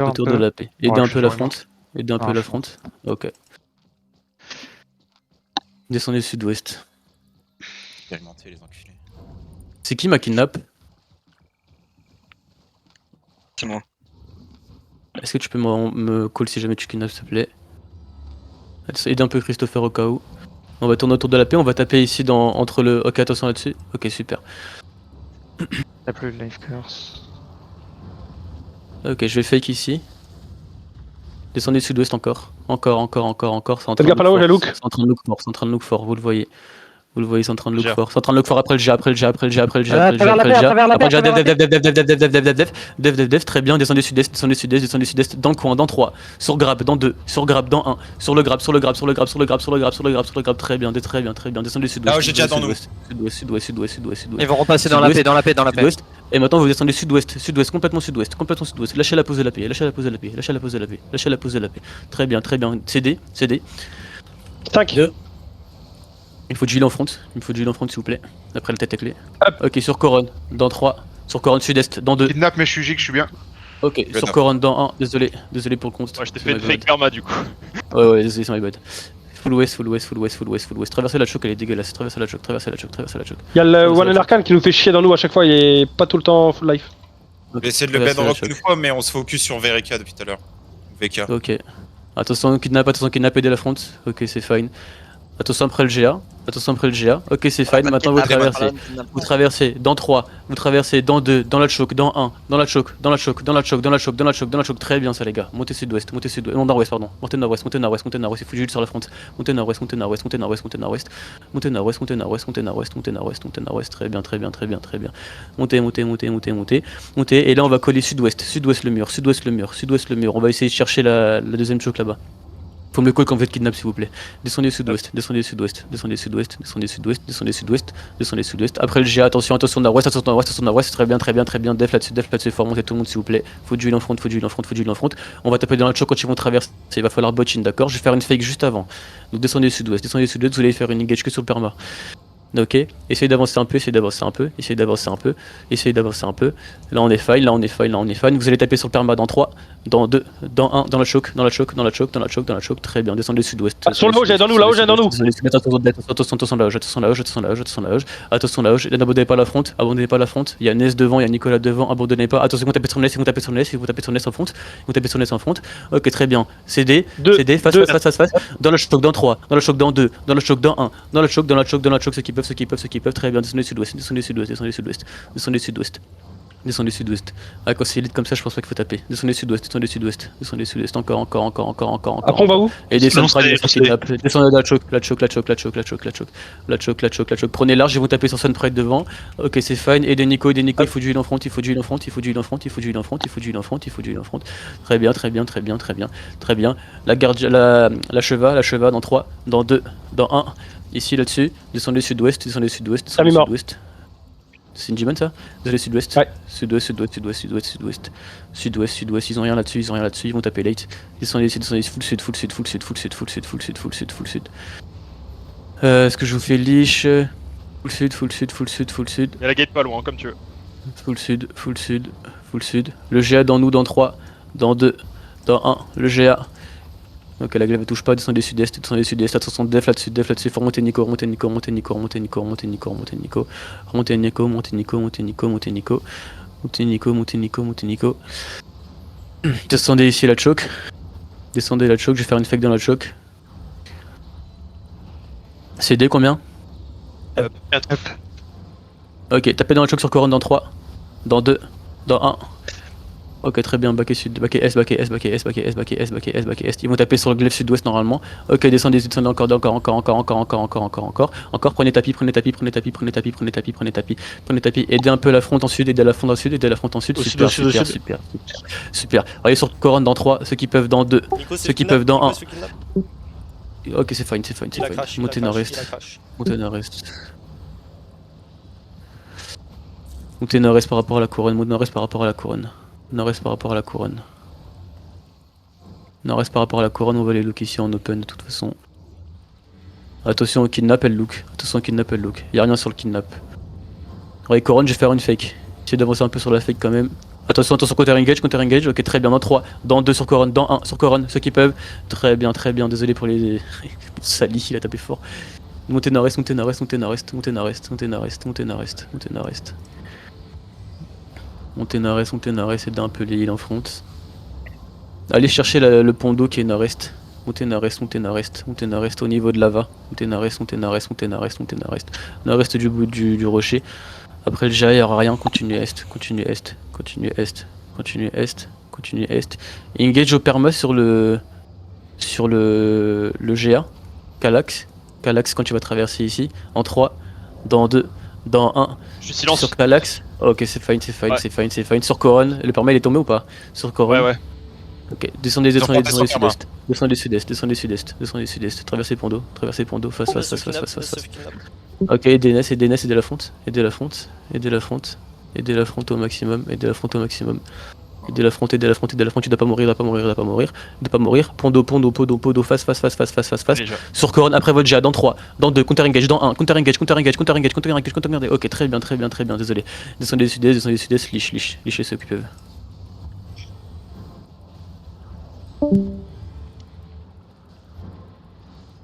Autour de la paix. Aidez Ouais, un je peu suis la sur une fronte. Aidez un peu Ah, la je fronte. Ok. Descendez sud-ouest. Expérimenté, les enculés. C'est qui ma kidnap? C'est moi. Est-ce que tu peux me call si jamais tu kidnappes, s'il te plaît? Aidez un peu Christopher au cas où. On va tourner autour de la paix, on va taper ici entre le... Ok, attention là-dessus. Ok, super. T'as plus de life curse. Ok, je vais fake ici. Descendez sud-ouest encore. Encore. C'est en train Faites de gaffe à là-haut, j'ai look look. fort. C'est en train de look fort, c'est en train de look fort, vous le voyez. Vous le voyez, c'est en train de look Gère. fort. C'est en train de look fort après le G, après le G. Après le G, après le G. Dev, très bien. Descendez sud-est. Dans le coin, dans 3. Sur grab, dans 2. Sur grab, dans 1. Sur le grab. Très bien. Descendez sud-ouest. Ah, j'ai déjà dans nous. Sud-ouest. Ils vont repasser dans la paix, dans la paix. Sud-ouest. Et maintenant vous descendez sud-ouest, complètement sud-ouest. Lâchez la pose de la paix. Très bien. CD. 5. 2. Il faut du heal en front, s'il vous plaît. Après la tête à clé. Hop. Ok, sur couronne, dans 3. Sur couronne sud-est, dans 2. Kidnap, mais je suis giga, je suis bien. Ok, sur neuf. couronne, dans 1. Désolé pour le compte. Moi je t'ai C'est fait my une fake bad. karma du coup. Ouais, désolé, c'est my bad. Full west. Traversez la choc, elle est dégueulasse. Traversez la choc. Il y a le One and Arcane qui nous fait chier dans nous à chaque fois, il est pas tout le temps full life. Je vais essayer de le Traversez la bedrock choc. une fois, mais on se focus sur VRK depuis tout à l'heure. VK. Ok. Attention, kidnap, aidez la front. Ok, c'est fine. Attention après le GA. Ok, c'est fine. Maintenant vous traversez dans 3. Vous traversez dans 2. Dans la choc. Dans 1. Dans la choc. Très bien ça les gars. Montez sud-ouest. Non, nord-ouest, pardon. Montez nord-ouest. Il faut du heal sur la front. Montez nord-ouest. Très bien. Montez. Et là on va coller sud-ouest. Sud-ouest le mur. On va essayer de chercher la deuxième choc là-bas. Faut me call quand vous faites kidnap s'il vous plaît. Descendez sud-ouest. Après le GA, attention nord-ouest. Très bien. Def là-dessus, faut remonter tout le monde s'il vous plaît. Faut du heal en front. On va taper dans la choc quand ils vont traverser. Il va falloir botchin, d'accord? Je vais faire une fake juste avant. Donc descendez sud-ouest, vous allez faire une engage que sur le perma. Ok, essayez d'avancer un peu. Là on est fine. Vous allez taper sur le perma dans 3, dans 2, dans 1, dans la choc. Très bien, descendez sud-ouest. Sur le haut, j'ai dans nous, là-haut, j'ai dans nous. Attention la hoche. N'abandonnez pas la front. Il y a Ness devant, il y a Nicolas devant. Abandonnez pas. Attention, vous tapez sur Ness, vous tapez sur Ness en front. Ok, très bien. CD, face. Dans la choc, dans 3, dans la choc, dans 2, dans la choc, dans 1, dans la choc, ceux qui peuvent, très bien. Descendez sud-ouest. Ah, quand c'est élite comme ça, je pense pas qu'il faut taper. Descendez sud-ouest. Encore. Après on va où? Et descendez Lancez, descendez la choc. Prenez large, ils vont taper sur Sunpride devant. Ok, c'est fine. Aidez Nico, il faut du heal en front. Très bien. La garde, la cheva dans 3, dans 2, dans 1. Ici là-dessus, descendez sud-ouest. C'est une G-Man ça? Désolé sud-ouest. Ouais. Sud-ouest, ils ont rien là-dessus, ils vont taper late. Descendez full sud. Est-ce que je vous fais leash? Full sud. Il y a la gate pas loin, comme tu veux. Full sud. Le GA dans nous, dans 3, dans 2, dans 1, le GA. Ok, la glaive ne touche pas, descendez sud-est, attention def là-dessus, faut remonter Nico. Descendez ici la choke. Je vais faire une fake dans la choke. CD combien? Ok, tapez dans la choke sur couronne dans 3, dans 2, dans 1. Ok, très bien, back sud, back est. Ils vont taper sur le glaive sud-ouest normalement. Ok, descendez encore. Prenez tapis. Aidez un peu la front en sud, Super. Regardez sur couronne dans 3, ceux qui peuvent dans 2, ceux qui peuvent dans 1. Ok, c'est fine. Montez nord-est. Montez nord-est par rapport à la couronne. Nord-est par rapport à la couronne, on va les look ici en open de toute façon. Attention au kidnap, elle look. Y'a rien sur le kidnap. Regardez couronne, je vais faire une fake. Essayez d'avancer un peu sur la fake quand même. Attention, attention, counter engage, ok très bien, dans 3, dans 2 sur couronne, dans 1 sur couronne, ceux qui peuvent. Très bien, désolé pour les... Sali, il a tapé fort. Montez nord-est, montez nord-est, montez nord-est, montez nord-est, montez nord-est, montez nord-est, montez nord-est. Montez nord-est, montez nord-est, aidez un peu les heals en front. Allez chercher le pont d'eau qui est nord-est. Montez nord-est, montez nord-est, montez nord-est au niveau de lava. Montez nord-est, montez nord-est, montez nord-est, montez nord-est. Nord-est du bout du rocher. Après le GA, il n'y aura rien, continue est, continue est, continue est, continue est, continue est. Engage au perma sur le GA. Calax. Calax quand tu vas traverser ici. En 3, dans 2, dans 1. Je suis silence. Sur Calax. Ok, c'est fine, c'est fine, Ouais. c'est fine, c'est fine. Sur Coron, le perma il est tombé ou pas? Sur Coron. Ouais. Ok, descendez Ils ont porté sur sud-est. Descendez sud-est, descendez sud-est. Traversez pont d'eau, face. Ok, aidez Ness, aidez la front, aidez la front au maximum, aidez la front, tu dois pas mourir, pont d'eau, face, Déjà. sur Coron, après votre GA, dans 3, dans 2, counter engage, dans 1, counter engage, ok, très bien, désolé, descendez sud-est, lichez ceux qui peuvent.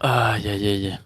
Aïe.